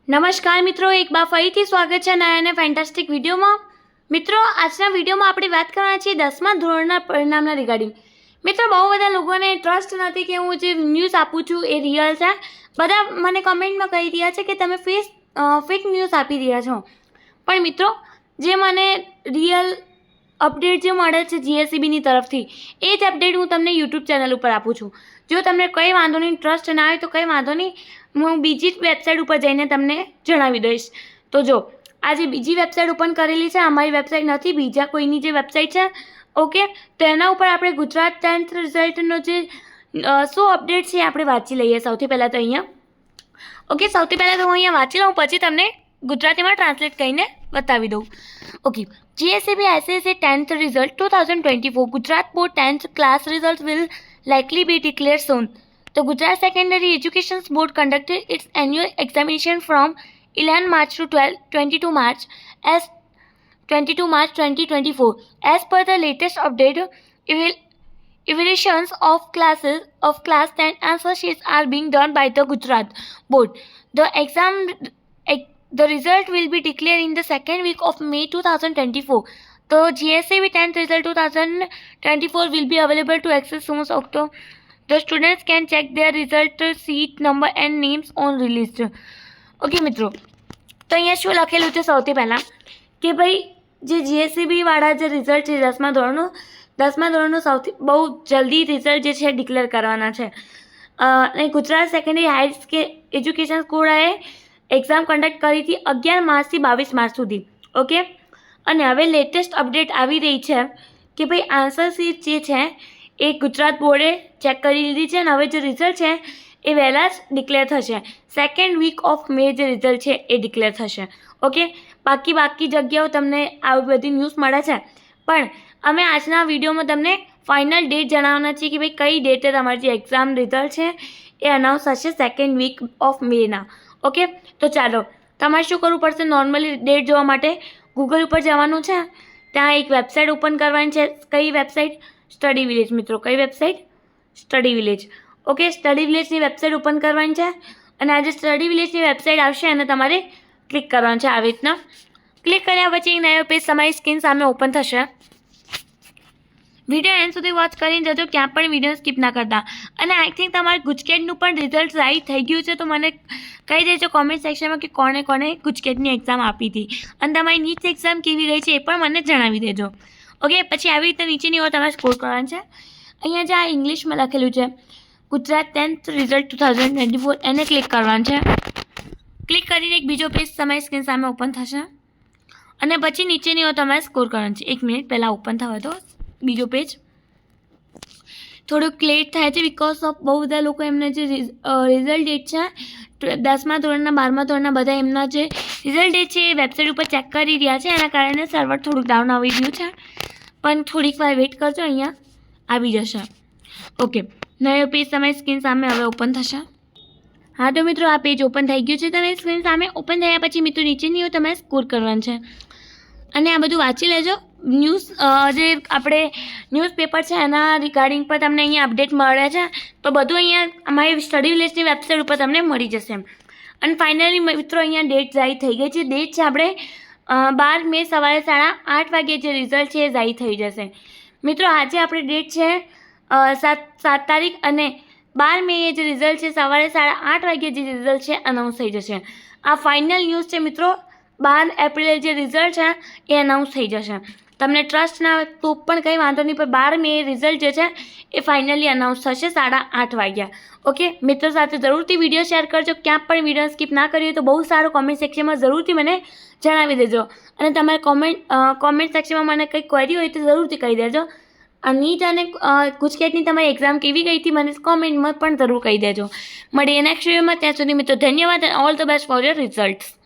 નમસ્કાર મિત્રો, એક બાર ફરીથી સ્વાગત છે નયા અને ફેન્ટાસ્ટિક વિડીયોમાં. મિત્રો, આજના વિડીયોમાં આપણે વાત કરવાના છીએ 10મા ધોરણના પરિણામના રિગાર્ડિંગ. મિત્રો, બહુ બધા લોકોને ટ્રસ્ટ નથી કે હું જે ન્યૂઝ આપું છું એ રિયલ છે. બધા મને કમેન્ટમાં કહી રહ્યા છે કે તમે ફેક ન્યૂઝ આપી રહ્યા છો. પણ મિત્રો, જે મને રિયલ અપડેટ જે મળે છે જીએસસીબીની તરફથી, એ જ અપડેટ હું તમને યુટ્યુબ ચેનલ ઉપર આપું છું. જો તમને કંઈ વાંધો નહીં, ટ્રસ્ટ ના આવે તો કંઈ વાંધો નહીં, હું બીજી વેબસાઇટ ઉપર જઈને તમને જણાવી દઈશ. તો જો આજે બીજી વેબસાઇટ ઓપન કરેલી છે, અમારી વેબસાઇટ નથી, બીજા કોઈની જે વેબસાઇટ છે, ઓકે. તો એના ઉપર આપણે ગુજરાત 10th રિઝલ્ટનો જે શું અપડેટ છે આપણે વાંચી લઈએ. સૌથી પહેલાં તો અહીંયા ઓકે, સૌથી પહેલાં તો હું અહીંયા વાંચી લઉં, પછી તમને ગુજરાતીમાં ટ્રાન્સલેટ કરીને બતાવી દઉં. Okay, GSEB SSC 10th result 2024 Gujarat Board 10th class results will likely be declared soon. The Gujarat Secondary Education Board conducted its annual examination from 11 March to 22 March 2024. As per the latest update, evaluations of class 10 answer sheets are being done by the Gujarat Board. The result will be declared in the second week of May 2024. The GSEB 10th result 2024 will be available to access soon. October. The students can check their result sheet number and names on released. Okay મિત્રો, તો અહીંયા શું લખેલું છે સૌથી પહેલાં કે ભાઈ જે જીએસસીબી વાળા જે રિઝલ્ટ છે 10મા ધોરણનું સૌથી બહુ જલ્દી રિઝલ્ટ જે છે ડિક્લેર કરવાના છે. અને ગુજરાત સેકન્ડરી હાયર એજ્યુકેશન સ્કૂલે એક્ઝામ કન્ડક્ટ કરી હતી 11 માર્ચથી 22 માર્ચ સુધી. ઓકે, અને હવે લેટેસ્ટ અપડેટ આવી રહી છે કે ભાઈ આન્સર શીટ જે છે એ ગુજરાત બોર્ડે ચેક કરી લીધી છે અને હવે જે રિઝલ્ટ છે એ વહેલા જ ડિક્લેર થશે. સેકન્ડ વીક ઓફ મે જે રિઝલ્ટ છે એ ડિક્લેર થશે. ઓકે, બાકી જગ્યાઓ તમને આવી બધી ન્યૂઝ મળે છે, પણ અમે આજના વિડીયોમાં તમને ફાઇનલ ડેટ જણાવવાના છીએ કે ભાઈ કઈ ડેટે તમારી જે એક્ઝામ રિઝલ્ટ છે એ અનાઉન્સ થશે સેકન્ડ વીક ઓફ મેના. ઓકે, તો ચાલો, તમારે શું કરવું પડશે? નોર્મલી ડેટ જોવા માટે ગૂગલ ઉપર જવાનું છે, ત્યાં એક વેબસાઇટ ઓપન કરવાની છે. કઈ વેબસાઇટ? Study Village. મિત્રો, કઈ website? Study Village. Okay, Study વિલેજની વેબસાઇટ ઓપન કરવાની છે અને આજે સ્ટડી વિલેજની વેબસાઇટ આવશે અને તમારે ક્લિક કરવાનું છે. આવી રીતના ક્લિક કર્યા પછી એક નવો પેજ તમારી સ્ક્રીન સામે ઓપન થશે. વિડીયો એન્ડ સુધી વોચ કરીને જજો, ક્યાં પણ વિડીયો સ્કીપ ના કરતા. અને આઈ થિંક તમારે ગુજકેટનું પણ રિઝલ્ટ રાઈટ થઈ ગયું છે, તો મને કહી દેજો કોમેન્ટ સેક્શનમાં કે કોને ગુજકેટની એક્ઝામ આપી હતી અને તમારી નીટ એક્ઝામ કેવી ગઈ છે એ પણ મને જણાવી દેજો. ઓકે, પછી આવી રીતે નીચેની ઓર તમારે સ્કોર કરવાનું છે. અહીંયા જે આ ઇંગ્લિશમાં લખેલું છે ગુજરાત 10th રિઝલ્ટ 2024, એને ક્લિક કરવાનું છે. ક્લિક કરીને એક બીજો પેજ તમારી સ્ક્રીન સામે ઓપન થશે અને પછી નીચેની ઓર તમારે સ્કોર કરવાનું છે. 1 મિનિટ પહેલાં ઓપન થવા તો બીજો પેજ થોડુંક લેટ થાય છે બિકોઝ ઓફ બહુ બધા લોકો એમને જે રિઝલ્ટ ડેટ છે 10મા ધોરણના 12મા ધોરણના બધા એમના જે રિઝલ્ટ ડેટ છે એ વેબસાઇટ ઉપર ચેક કરી રહ્યા છે. એના કારણે સર્વર થોડુંક ડાઉન આવી ગયું છે, પણ થોડીક વાર વેઇટ કરજો, અહીંયા આવી જશે. ઓકે, નવો પેજ તમારી સ્ક્રીન સામે હવે ઓપન થશે. હા તો મિત્રો, આ પેજ ઓપન થઈ ગયું છે તમારી સ્ક્રીન સામે. ઓપન થયા પછી મિત્રો નીચેની તમારે સ્કોર કરવાનું છે અને આ બધું વાંચી લેજો. ન્યૂઝ જે આપણે ન્યૂઝપેપર છે એના રિગાર્ડિંગ પર તમને અહીંયા અપડેટ મળે છે, તો બધું અહીંયા અમારી સ્ટડી વિલેજની વેબસાઇટ ઉપર તમને મળી જશે. અને ફાઇનલી મિત્રો અહીંયા ડેટ જાહેર થઈ ગઈ છે. ડેટ છે આપણે 12 મે સવારે 8:30 વાગે જે રિઝલ્ટ છે એ જાહેર થઈ જશે. મિત્રો, આજે આપણે ડેટ છે 7 તારીખ અને 12 મે જે રિઝલ્ટ છે સવારે 8:30 વાગે જે રિઝલ્ટ છે અનાઉન્સ થઈ જશે. આ ફાઇનલ ન્યૂઝ છે મિત્રો. 12 એપ્રિલે જે રિઝલ્ટ છે એ અનાઉન્સ થઈ જશે. તમને ટ્રસ્ટ ના હોય તો પણ કંઈ વાંધો નહીં, પણ 12 મે રિઝલ્ટ જે છે એ ફાઇનલી અનાઉન્સ થશે 8:30 વાગ્યા. ઓકે, મિત્રો સાથે જરૂરથી વિડીયો શેર કરજો. ક્યાં પણ વિડીયો સ્કીપ ના કરી હોય તો બહુ સારું કોમેન્ટ સેક્શનમાં જરૂરથી મને જણાવી દેજો. અને તમારે કોમેન્ટ સેક્શનમાં મને કંઈ ક્વેરી હોય તો જરૂરથી કહી દેજો. નીટ અને ગુજકેટની તમારી એક્ઝામ કેવી ગઈ હતી મને કોમેન્ટમાં પણ જરૂર કહી દેજો. મળીએ નેક્સ્ટ વિડીયોમાં. ત્યાં સુધી મિત્રો ધન્યવાદ અને all the best for your results.